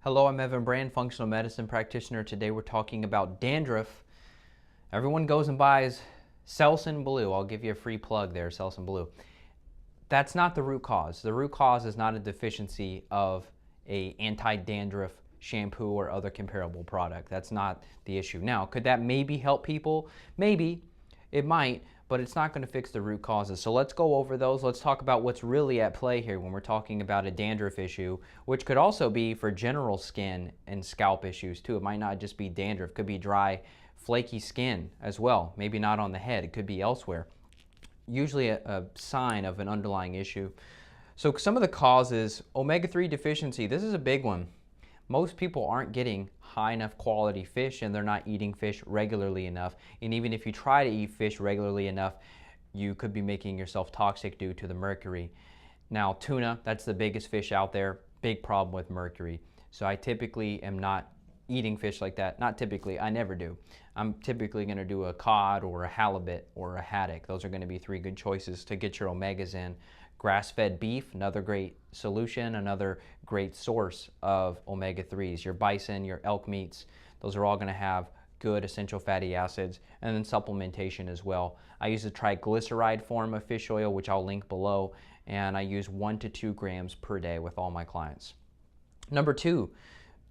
Hello, I'm Evan Brand, functional medicine practitioner. Today we're talking about dandruff. Everyone goes and buys Selsun Blue. I'll give you a free plug there, Selsun Blue. That's not the root cause. The root cause is not a deficiency of a anti-dandruff shampoo or other comparable product. That's not the issue. Now, could that maybe help people? Maybe. It might, but it's not going to fix the root causes. So let's go over those. Let's talk about what's really at play here when we're talking about a dandruff issue, which could also be for general skin and scalp issues too. It might not just be dandruff. It could be dry, flaky skin as well. Maybe not on the head. It could be elsewhere. Usually a sign of an underlying issue. So some of the causes, omega-3 deficiency, this is a big one. Most people aren't getting high enough quality fish and they're not eating fish regularly enough. And even if you try to eat fish regularly enough, you could be making yourself toxic due to the mercury. Now, tuna, that's the biggest fish out there, big problem with mercury. So I typically am not eating fish like that. Not typically, I never do. I'm typically going to do a cod or a halibut or a haddock. Those are going to be three good choices to get your omegas in. Grass-fed beef, another great solution, another great source of omega-3s. Your bison, your elk meats, those are all going to have good essential fatty acids, and then supplementation as well. I use a triglyceride form of fish oil, which I'll link below, and I use 1 to 2 grams per day with all my clients. Number two,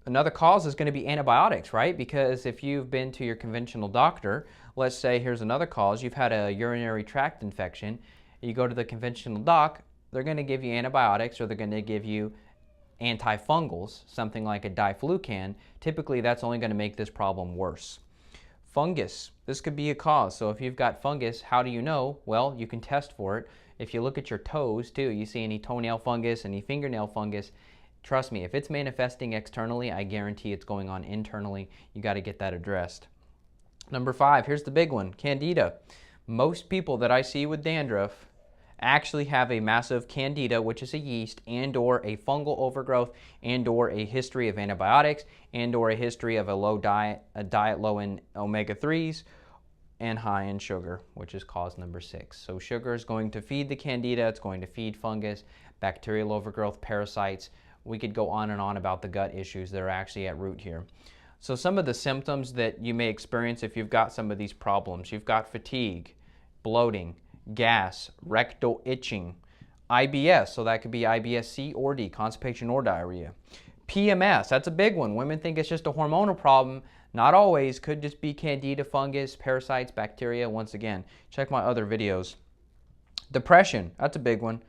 another cause is going to be antibiotics, right? Because if you've been to your conventional doctor, let's say here's another cause, you've had a urinary tract infection, you go to the conventional doc, they're going to give you antibiotics or they're going to give you antifungals, something like a diflucan. Typically, that's only going to make this problem worse. Fungus, this could be a cause. So if you've got fungus, how do you know? Well, you can test for it. If you look at your toes too, you see any toenail fungus, any fingernail fungus, trust me, if it's manifesting externally, I guarantee it's going on internally. You got to get that addressed. Number 5, here's the big one, Candida. Most people that I see with dandruff actually have a massive Candida, which is a yeast, and or a fungal overgrowth, and or a history of antibiotics, and or a history of a diet low in omega-3s and high in sugar, which is cause number 6. So sugar is going to feed the Candida, it's going to feed fungus, bacterial overgrowth, parasites. We could go on and on about the gut issues that are actually at root here. So some of the symptoms that you may experience if you've got some of these problems, you've got fatigue, bloating, gas, rectal itching, IBS, so that could be IBS-C or D, constipation or diarrhea. PMS, that's a big one. Women think it's just a hormonal problem. Not always, could just be Candida, fungus, parasites, bacteria. Once again, check my other videos. Depression, that's a big one.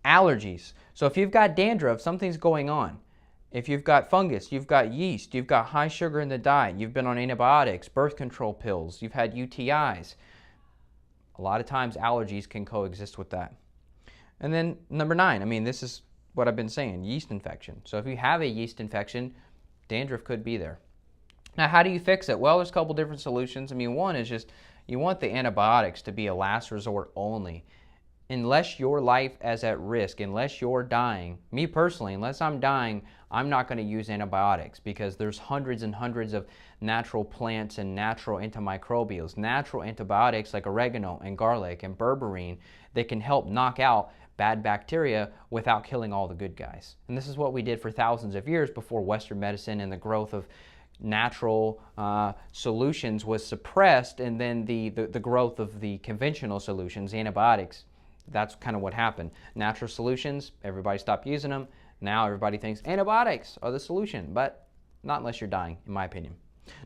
Allergies, so if you've got dandruff, something's going on. If you've got fungus, you've got yeast, you've got high sugar in the diet, you've been on antibiotics, birth control pills, you've had UTIs. A lot of times allergies can coexist with that. And then number 9, this is what I've been saying, yeast infection. So if you have a yeast infection, dandruff could be there. Now, how do you fix it? Well, there's a couple different solutions. One is just you want the antibiotics to be a last resort only. Unless your life is at risk, unless you're dying, me personally, unless I'm dying, I'm not going to use antibiotics because there's hundreds and hundreds of natural plants and natural antimicrobials, natural antibiotics like oregano and garlic and berberine that can help knock out bad bacteria without killing all the good guys. And this is what we did for thousands of years before Western medicine and the growth of natural solutions was suppressed, and then the growth of the conventional solutions, antibiotics. That's kind of what happened. Natural solutions, everybody stopped using them. Now everybody thinks antibiotics are the solution, but not unless you're dying, in my opinion.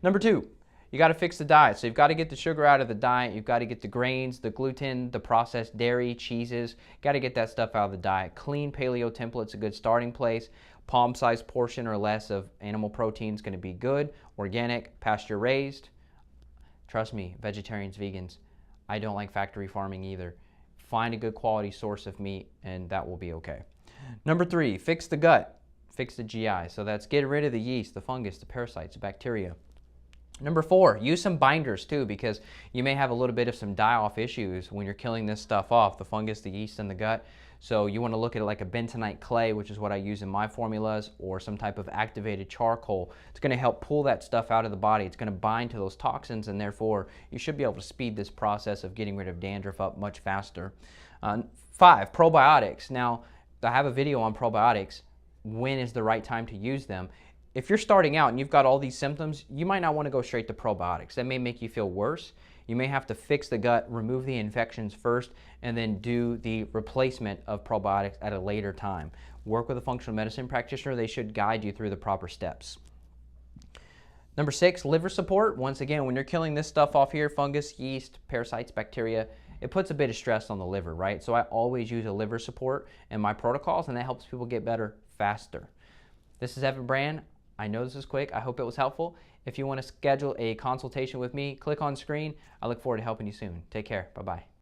Number 2, you got to fix the diet. So you've got to get the sugar out of the diet. You've got to get the grains, the gluten, the processed dairy, cheeses. Got to get that stuff out of the diet. Clean paleo template's a good starting place. Palm-sized portion or less of animal protein is going to be good. Organic, pasture-raised. Trust me, vegetarians, vegans, I don't like factory farming either. Find a good quality source of meat and that will be okay. Number 3, fix the gut, fix the GI. So that's get rid of the yeast, the fungus, the parasites, the bacteria. Number 4, use some binders too, because you may have a little bit of some die-off issues when you're killing this stuff off, the fungus, the yeast, and the gut. So you want to look at it like a bentonite clay, which is what I use in my formulas, or some type of activated charcoal. It's going to help pull that stuff out of the body. It's going to bind to those toxins, and therefore you should be able to speed this process of getting rid of dandruff up much faster. 5, probiotics. Now, I have a video on probiotics. When is the right time to use them? if you're starting out and you've got all these symptoms, you might not want to go straight to probiotics. That may make you feel worse. You may have to fix the gut, remove the infections first, and then do the replacement of probiotics at a later time. Work with a functional medicine practitioner. They should guide you through the proper steps. Number 6, liver support. Once again, when you're killing this stuff off here, fungus, yeast, parasites, bacteria, it puts a bit of stress on the liver, right? So I always use a liver support in my protocols, and that helps people get better faster. This is Evan Brand. I know this is quick. I hope it was helpful. If you want to schedule a consultation with me, click on screen. I look forward to helping you soon. Take care. Bye-bye.